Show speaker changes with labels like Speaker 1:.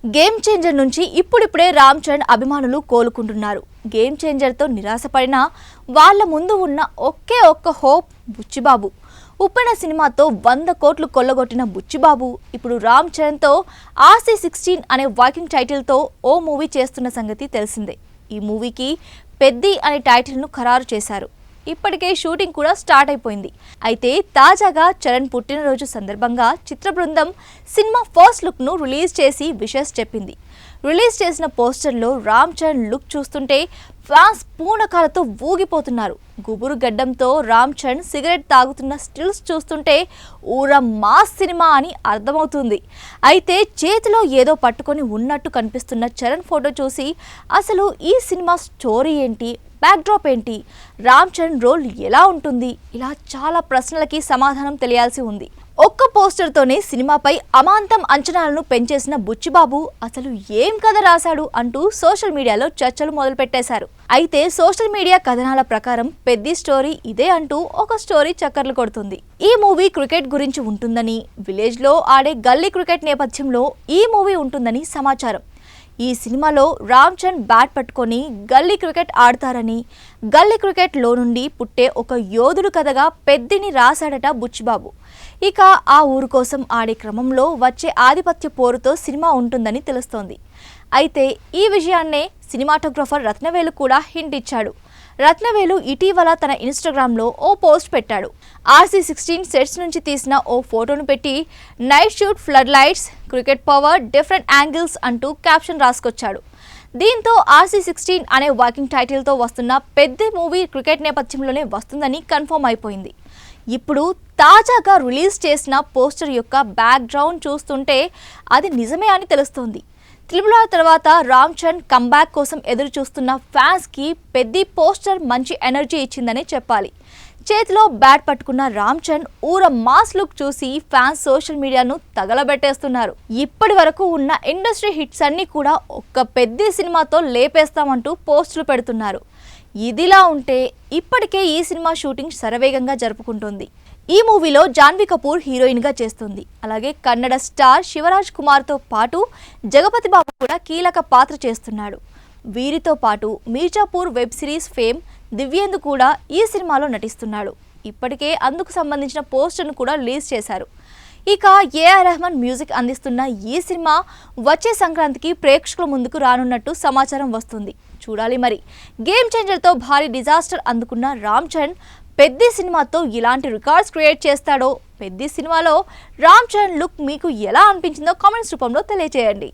Speaker 1: Game changer నుంచి ఇప్పుడిప్పుడే రామ్ చరణ్ అభిమానులు కోలుకుంటున్నారు. గేమ్ చేంజర్ తో నిరాశపడిన వాళ్ళ ముందు ఉన్న ఒకే ఒక్క హోప్ బుచ్చిబాబు. ఉప్పెన సినిమాతో 100 కోట్లు కొల్లగొట్టిన బుచ్చిబాబు ఇప్పుడు రామ్ చరణ్ తో RC16 అనే వాకింగ్ టైటిల్ తో ఓ మూవీ చేస్తున్న సంగతి తెలిసిందే. ఈ మూవీకి పెద్ది అనే టైటిల్ ను ఖరారు చేశారు. ఇప్పటికే షూటింగ్ కూడా స్టార్ట్ అయిపోయింది. అయితే తాజాగా చరణ్ పుట్టినరోజు సందర్భంగా చిత్ర బృందం సినిమా ఫస్ట్ లుక్ ను రిలీజ్ చేసి విషెస్ చెప్పింది. రిలీజ్ చేసిన పోస్టర్లో రామ్ చరణ్ లుక్ చూస్తుంటే ఫ్యాన్స్ పూనకాలతో ఊగిపోతున్నారు. గుబురు గడ్డంతో రామ్ చరణ్ సిగరెట్ తాగుతున్న స్టిల్స్ చూస్తుంటే ఊర మాస్ సినిమా అని అర్థమవుతుంది. అయితే చేతిలో ఏదో పట్టుకొని ఉన్నట్టు కనిపిస్తున్న చరణ్ ఫోటో చూసి అసలు ఈ సినిమా స్టోరీ ఏంటి, బ్యాక్డ్రాప్ ఏంటి, రామ్ చరణ్ రోల్ ఎలా ఉంటుంది, ఇలా చాలా ప్రశ్నలకి సమాధానం తెలియాల్సి ఉంది. ఒక్క పోస్టర్తోనే సినిమాపై అమాంతం అంచనాలను పెంచేసిన బుచ్చిబాబు అసలు ఏం కథ రాశాడు అంటూ సోషల్ మీడియాలో చర్చలు మొదలుపెట్టేశారు. అయితే సోషల్ మీడియా కథనాల ప్రకారం పెద్ద స్టోరీ ఇదే అంటూ ఒక స్టోరీ చక్కర్లు కొడుతుంది. ఈ మూవీ క్రికెట్ గురించి ఉంటుందని, విలేజ్ లో ఆడే గల్లీ క్రికెట్ నేపథ్యంలో ఈ మూవీ ఉంటుందని సమాచారం. ఈ సినిమాలో రామ్ చరణ్ బ్యాట్ పట్టుకొని గల్లీ క్రికెట్ ఆడతారని, గల్లీ క్రికెట్ లో నుండి పుట్టే ఒక యోధుడు కథగా పెద్దిని రాశాడట బుచ్చిబాబు. ఇక ఆ ఊరు కోసం ఆడే క్రమంలో వచ్చే ఆధిపత్య పోరుతో సినిమా ఉంటుందని తెలుస్తోంది. అయితే ఈ విషయాన్నే సినిమాటోగ్రఫర్ రత్నవేలు కూడా హింట్ ఇచ్చాడు. రత్నవేలు ఇటీవల తన ఇన్స్టాగ్రామ్లో ఓ పోస్ట్ పెట్టాడు. RC16 సెట్స్ నుంచి తీసిన ఓ ఫోటోను పెట్టి night shoot, flood lights, cricket power, different angles అంటూ క్యాప్షన్ రాసుకొచ్చాడు. దీంతో RC16 అనే వాకింగ్ టైటిల్తో వస్తున్న పెద్ద మూవీ క్రికెట్ నేపథ్యంలోనే వస్తుందని కన్ఫర్మ్ అయిపోయింది. ఇప్పుడు తాజాగా రిలీజ్ చేసిన పోస్టర్ యొక్క బ్యాక్గ్రౌండ్ చూస్తుంటే అది నిజమే అని తెలుస్తోంది. త్రిబుల్ తర్వాత రామ్ చరణ్ కంబ్యాక్ కోసం ఎదురు చూస్తున్న ఫ్యాన్స్కి పెద్ద పోస్టర్ మంచి ఎనర్జీ ఇచ్చిందని చెప్పాలి. చేతిలో బ్యాట్ పట్టుకున్న రామ్ చరణ్ ఊర మాస్ లుక్ చూసి ఫ్యాన్స్ సోషల్ మీడియాను తగలబెట్టేస్తున్నారు. ఇప్పటి వరకు ఉన్న ఇండస్ట్రీ హిట్స్ అన్ని కూడా ఒక్క పెద్ద సినిమాతో లేపేస్తామంటూ పోస్టులు పెడుతున్నారు. ఇదిలా ఉంటే ఇప్పటికే ఈ సినిమా షూటింగ్ శరవేగంగా జరుపుకుంటోంది. ఈ మూవీలో జాన్వీ కపూర్ హీరోయిన్ గా చేస్తుంది. అలాగే కన్నడ స్టార్ శివరాజ్ కుమార్ తో పాటు జగపతి బాబు కూడా కీలక పాత్ర చేస్తున్నాడు. వీరితో పాటు Mirzapur web series fame Divyendu కూడా ఈ సినిమాలో నటిస్తున్నాడు. ఇప్పటికే అందుకు సంబంధించిన పోస్టర్ను కూడా రిలీజ్ చేశారు. ఇక AR రెహమాన్ మ్యూజిక్ అందిస్తున్న ఈ సినిమా వచ్చే సంక్రాంతికి ప్రేక్షకుల ముందుకు రానున్నట్టు సమాచారం వస్తుంది. చూడాలి మరి. గేమ్ చేంజర్తో భారీ డిజాస్టర్ అందుకున్న రామ్ చరణ్ పెద్ద సినిమాతో ఇలాంటి రికార్డ్స్ క్రియేట్ చేస్తాడో, పెద్ద సినిమాలో రామ్ చరణ్ లుక్ మీకు ఎలా అనిపించిందో కామెంట్స్ రూపంలో తెలియజేయండి.